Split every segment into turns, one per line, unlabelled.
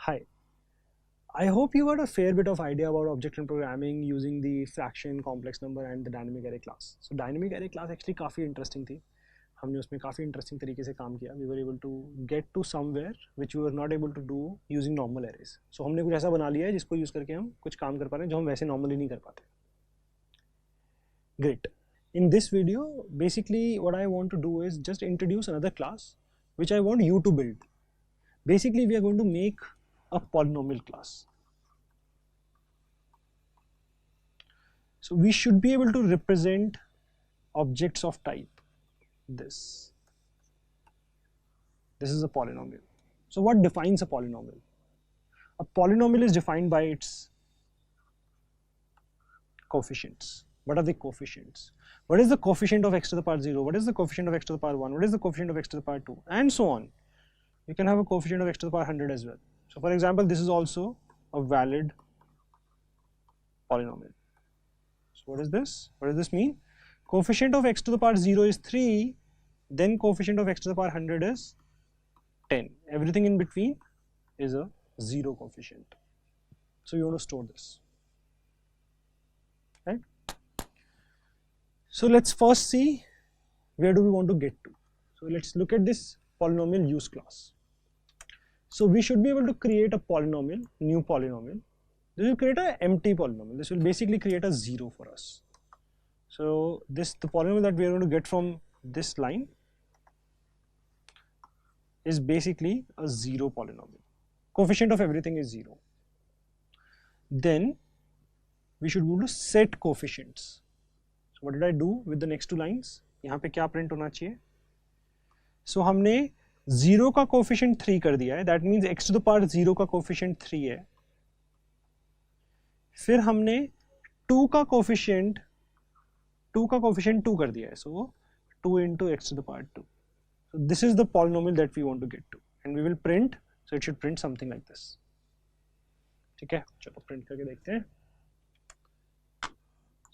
Hi. I hope you got a fair bit of idea about object-oriented programming using the fraction, complex number and the dynamic array class. So dynamic array class actually काफ़ी interesting थी. हमने उसमें काफ़ी interesting तरीके से काम किया. We were able to get to somewhere which we were not able to do using normal arrays. So हमने कुछ ऐसा बना लिया है जिसको use करके हम कुछ काम कर पा रहे हैं जो हम वैसे normally नहीं कर पाते. Great. In this video, basically what I want to do is just introduce another class which I want you to build. Basically, we are going to make a polynomial class. So we should be able to represent objects of type this. This is a polynomial. So what defines a polynomial? A polynomial is defined by its coefficients. What are the coefficients? What is the coefficient of x to the power 0? What is the coefficient of x to the power 1? What is the coefficient of x to the power 2? And so on. You can have a coefficient of x to the power 100 as well. So for example, this is also a valid polynomial. So what is this? What does this mean? Coefficient of x to the power 0 is 3, then coefficient of x to the power 100 is 10. Everything in between is a 0 coefficient. So you want to store this, right? So let's first see where do we want to get to. So let's look at this polynomial use class. So we should be able to create a polynomial, new polynomial. This will create an empty polynomial. This will basically create a 0 for us. So the polynomial that we are going to get from this line is basically a 0 polynomial. Coefficient of everything is 0. Then we should be able to set coefficients. So what did I do with the next two lines? यहाँ पे क्या print होना चाहिए? So हमने 0 का coefficient 3 कर दिया है. That means x to the power 0 का कोफिशिएंट 3 है. फिर हमने 2 का कोफिशिएंट 2 कर दिया है. So 2 into x to the power 2. So this is the polynomial that we want to get to, and we will print. So it should print something like this. ठीक है, चलो print करके देखते हैं.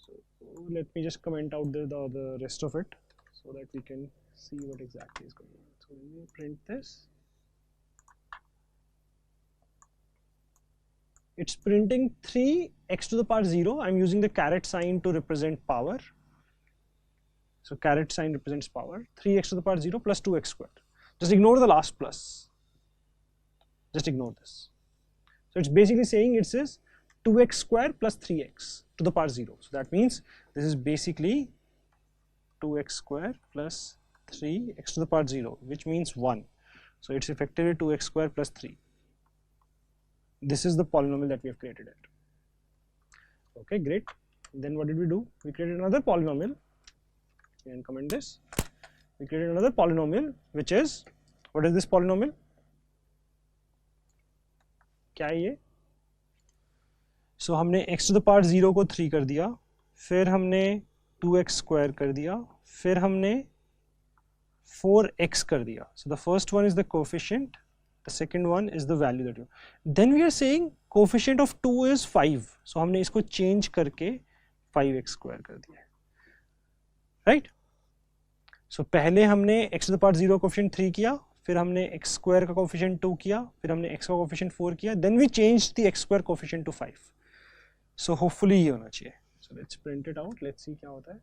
So let me just comment out the rest of it so that we can see what exactly is going on. So when we print this, it's printing 3x to the power 0. I'm using the caret sign to represent power. So caret sign represents power. 3x to the power 0 plus 2x squared. Just ignore the last plus. Just ignore this. So it's basically saying it says 2x squared plus 3x to the power 0. So that means this is basically 2x squared plus 3x to the power 0, which means 1. So it's effectively 2x squared plus 3. This is the polynomial that we have created it. Okay, great. Then what did we do? We created another polynomial. You can comment this. We created another polynomial, which is, what is this polynomial? क्या है ये? So हमने x to the power 0 को 3 कर दिया, फिर हमने 2x square कर दिया, फिर हमने 4x कर दिया. So the first one is the coefficient, the second one is the value that you. Then we are saying coefficient of 2 is 5. So हमने इसको change करके 5x square कर दिया, right? So पहले हमने x to the power 0 coefficient 3 किया, फिर हमने x square का coefficient 2 किया, फिर हमने x का coefficient 4 किया. Then we changed the x square coefficient to 5. So hopefully ये होना चाहिए. So let's print it out. Let's see क्या होता है.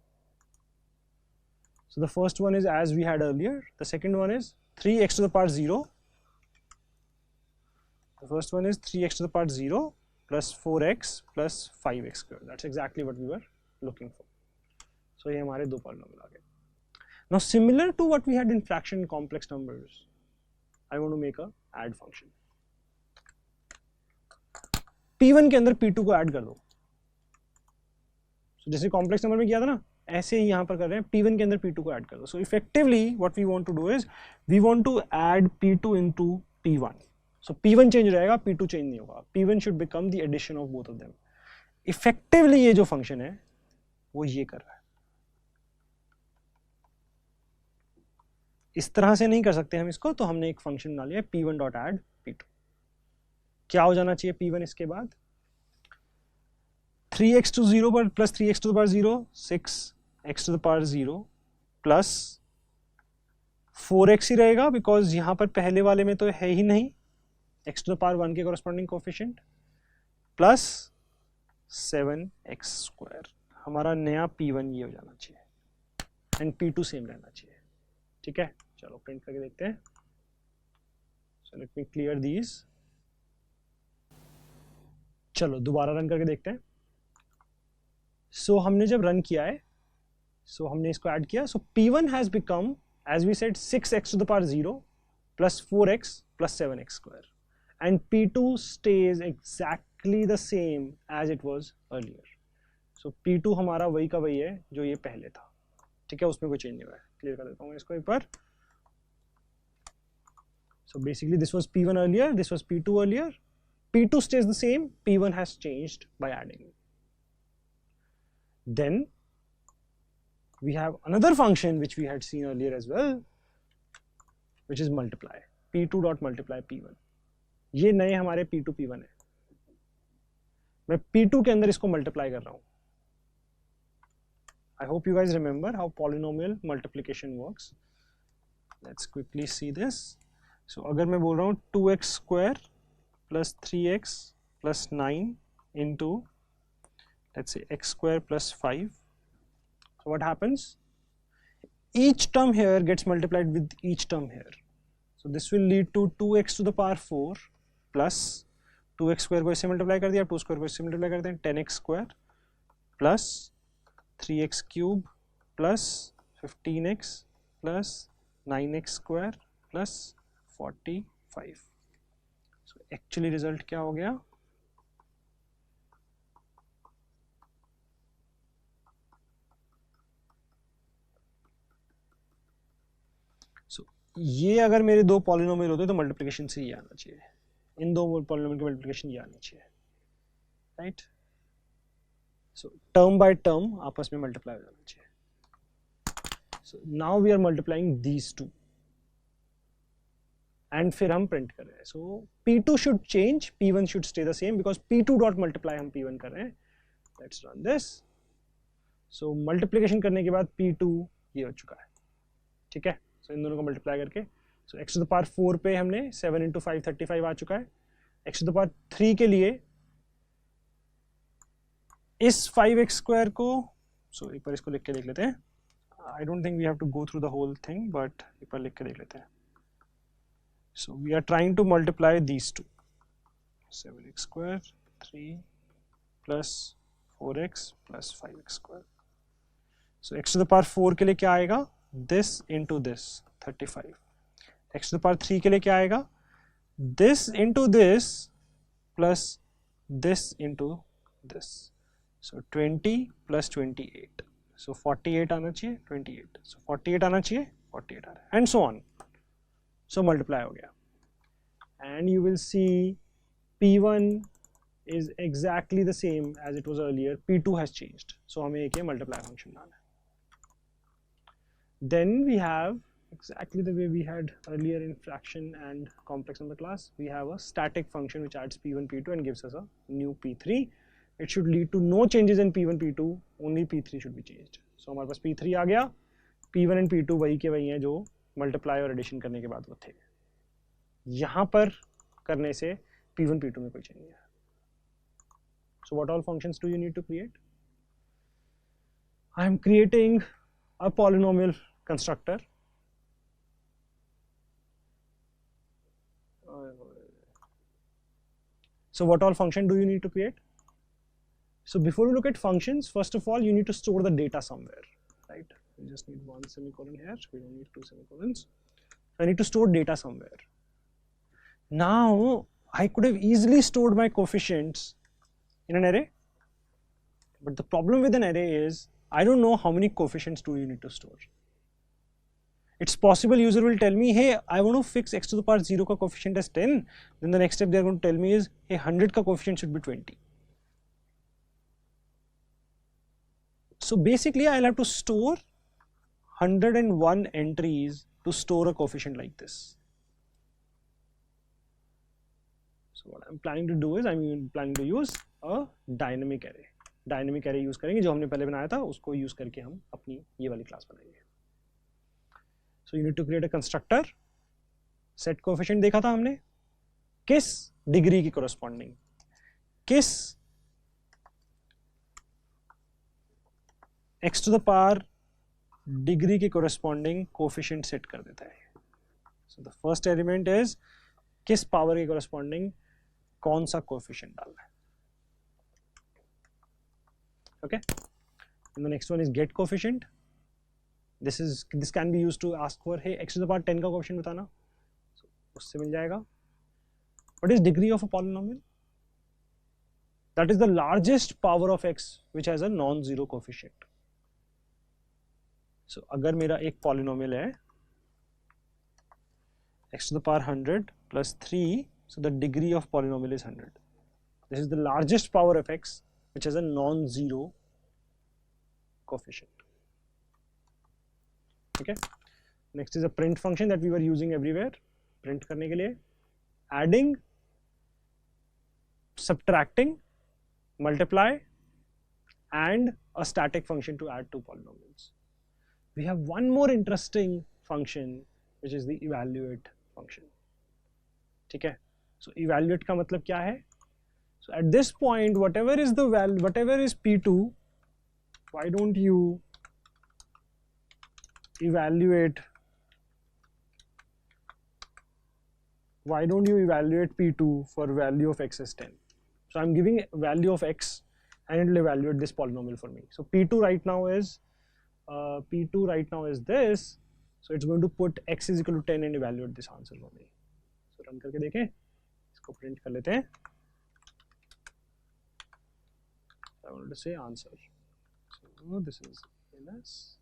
So the first one is as we had earlier. The second one is 3x to the power 0. The first one is 3x to the power 0 plus 4x plus 5x squared. That's exactly what we were looking for. So ये हमारे दो polynomial आ गए. Now similar to what we had in fraction and complex numbers, I want to make a add function. P1 के अंदर P2 को add कर दो. So जैसे complex number में किया था ना, ऐसे ही यहाँ पर कर रहे हैं. P1 के अंदर P2 को add कर दो. So effectively what we want to do is we want to add P2 into P1. So P1 change रहेगा, P2 change नहीं होगा. P1 should become the addition of both of them. Effectively ये जो function है वो ये कर रहा है. इस तरह से नहीं कर सकते हम इसको, तो हमने एक फंक्शन बना लिया P1 डॉट एड P2. क्या हो जाना चाहिए P1 इसके बाद? 3x to 0 पर plus 3x to the power 0, 6x to the power 0 plus 4x ही रहेगा, बिकॉज यहाँ पर पहले वाले में तो है ही नहीं. x to the power 1 के corresponding coefficient plus 7x square. हमारा नया p1 ये हो जाना चाहिए and p2 सेम रहना चाहिए. ठीक है, चलो प्रिंट करके देखते हैं. So let me clear these. चलो दोबारा रन करके देखते हैं. So हमने जब रन किया है, so हमने इसको ऐड किया, so p1 has become, as we said, 6x to the power 0 plus 4x plus 7x square, and p2 stays exactly the same as it was earlier. So p2 हमारा वही का वही है जो ये पहले था. ठीक है, उसमें कोई चेंज नहीं हुआ है. क्लियर कर देता हूँ इसको एक बार. So basically this was p1 earlier, this was p2 earlier. p2 stays the same, p1 has changed by adding. Then we have another function which we had seen earlier as well, which is multiply. p2 dot multiply p1. ये नए हमारे p2 p1 है. मैं p2 के अंदर इसको multiply कर रहा हूँ. I hope you guys remember how polynomial multiplication works. Let's quickly see this. So अगर मैं बोल रहा हूँ 2x square plus 3x plus 9 into, let's say, x square plus 5. So what happens? Each term here gets multiplied with each term here. So this will lead to 2x to the power 4 plus 2x square को इससे multiply कर दिया, 2 square को इससे multiply कर दें, 10x square plus 3x cube plus 15x plus 9x square plus 45. So actually result क्या हो गया? So ये अगर मेरे दो पॉलिनोमियल होते तो मल्टीप्लिकेशन से ही आना चाहिए. इन दो पॉलिनोमियल की मल्टीप्लिकेशन ये आनी चाहिए, right? So term by term आपस में मल्टीप्लाई हो जाना चाहिए. So now we are multiplying these two and फिर हम प्रिंट कर रहे हैं. So p2 should change, p1 should stay the same because p2 dot multiply हम p1 कर रहे हैं. Let's run this. So multiplication करने के बाद p2 ये हो चुका है. ठीक है, सो इन दोनों को मल्टीप्लाई करके, सो x टू द पावर 4 पे हमने 7 इंटू 5 35 आ चुका है. x टू द पावर 3 के लिए इस 5x स्क्वायर को, सो एक बार इसको लिख के देख लेते हैं. I don't think we have to go through the whole thing, but एक बार लिख के देख लेते हैं. So we are trying to multiply these two. 7x square 3 plus 4x plus 5x square. So x to the power 4 के लिए क्या आएगा? this into this 35. x to the power 3 के लिए क्या आएगा? this into this plus this into this. So 20 plus 28. So 48 आना चाहिए, 28. So 48 आना चाहिए, 48 आ रहा है, and so on. So multiply हो गया. And you will see p1 is exactly the same as it was earlier. p2 has changed. So हमें एक ये multiply function लाना है. Then we have exactly the way we had earlier in fraction and complex number class. We have a static function which adds p1 p2 and gives us a new p3. It should lead to no changes in p1 p2, only p3 should be changed. So हमारे पास p3 आ गया. p1 and p2 वही के वही हैं जो multiply और addition करने के बाद वो थे. यहाँ पर करने से p1 p2 में कोई change नहीं है. So what all functions do you need to create? I am creating a polynomial constructor. So what all function do you need to create? So before we look at functions, first of all you need to store the data somewhere, right? We just need one semicolon here, we don't need two semicolons. I need to store data somewhere. Now I could have easily stored my coefficients in an array, but the problem with an array is I don't know how many coefficients do you need to store. It's possible user will tell me, hey, I want to fix x to the power 0 ka coefficient as 10. Then the next step they are going to tell me is, hey, 100 ka coefficient should be 20. So basically I'll have to store 101 entries to store a coefficient like this. So what I'm planning to do is I'm planning to use a dynamic array. Dynamic array use करेंगे जो हमने पहले बनाया था, उसको use करके हम अपनी ये वाली क्लास बनाएंगे. So you need to create a constructor. Set coefficient देखा था हमने, किस डिग्री की corresponding, किस x to the power degree के corresponding कोफिशिएंट सेट कर देता है. So the first element is किस पावर के corresponding कौन सा कोफिशिएंट डालना है. Okay, and the next one is get coefficient. This can be used to ask for, hey, x to the power 10 का कोफिशिएंट बताना. So उससे मिल जाएगा. What is degree of a polynomial? That is the largest power of x which has a non-zero coefficient. So अगर मेरा एक polynomial है x to the power 100 plus 3, so the degree of polynomial is 100. This is the largest power of x which has a non-zero coefficient. Okay. Next is a print function that we were using everywhere. Print करने के लिए adding, subtracting, multiply, and a static function to add two polynomials. We have one more interesting function which is the evaluate function. ठीक है. So evaluate का मतलब क्या है? So at this point, whatever is the value, whatever is P2, why don't you evaluate? Why don't you evaluate P2 for value of x is 10? So I'm giving value of x and it will evaluate this polynomial for me. So P2 right now is this. So it's going to put x is equal to 10 and evaluate this answer for me. So run करके देखें. इसको print कर लेते हैं. I wanted to say answer. So this is ls,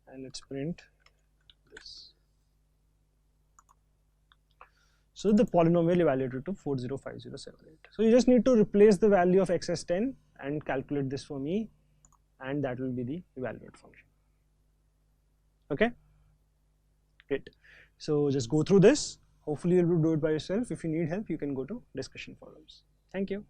and let's print this. So the polynomial evaluated to 405078. So you just need to replace the value of x as 10 and calculate this for me, and that will be the evaluate function. Okay, great. So just go through this. Hopefully you'll be able to do it by yourself. If you need help, you can go to discussion forums. Thank you.